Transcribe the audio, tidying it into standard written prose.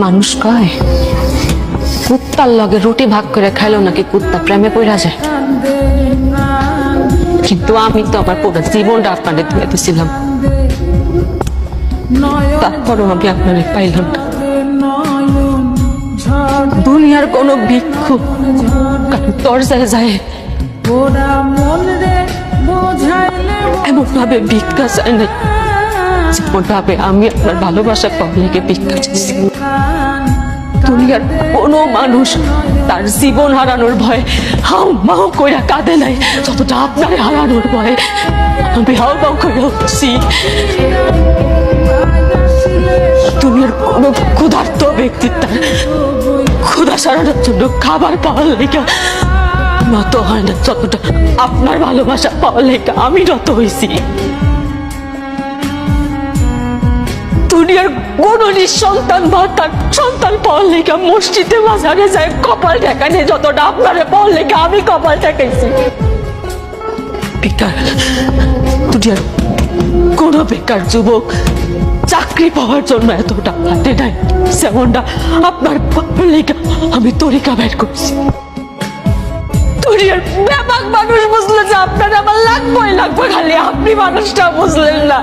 মানুষ কয় কুত্তার লগে রুটি ভাগ করে খাইলো নাকি কুত্তা প্রেমে পড়া যায়, কিন্তু আমি তো আমার পুরো জীবনটা আপনাদের দিয়ে দিয়েছিলাম, তারপরও আমি আপনারে পাইলাম না। দুনিয়ার কোন ভিক্ষু দরজায় যায় এমন ভাবে ভিক্ষা চায় না যেমন ভাবে আমি আপনার ভালোবাসা পাবলিকে ভিক্ষা চাইছি। দুনিয়ার কোনো মানুষ তার জীবন হারানোর ভয়ে হাউ মাউ কইরা কাঁদে নাই যতটা আপনার হারানোর ভয়ে আমি হাউ মাউ করে উঠছি। দুনিয়ার কোনো ক্ষুধার্ত ব্যক্তি তার ক্ষুধা সারানোর জন্য খাবার পাওয়ার লেখা নত হয় না যতটা আপনার ভালোবাসা পাওয়ার লেখা আমি নত হয়েছি। দুনিয়ার কোন নিঃসন্তান বা তার সন্তান পাওয়ার লেখা মসজিদে বাজারে যায় কপাল ঠেকানে যতটা আপনারে পাওয়ার লেখা আমি কপাল ঠেকাইছি। বেকার দুনিয়ার কোন বেকার যুবক চাকরি পাওয়ার জন্য এতটা হাতে নাই যেমনটা আপনার পাওয়ার লেখা আমি তরিকা বের করছি। দুনিয়ার ব্যাপক মানুষ বুঝলো যে আপনার আমার লাগবে খালি আপনি মানুষটা বুঝলেন না।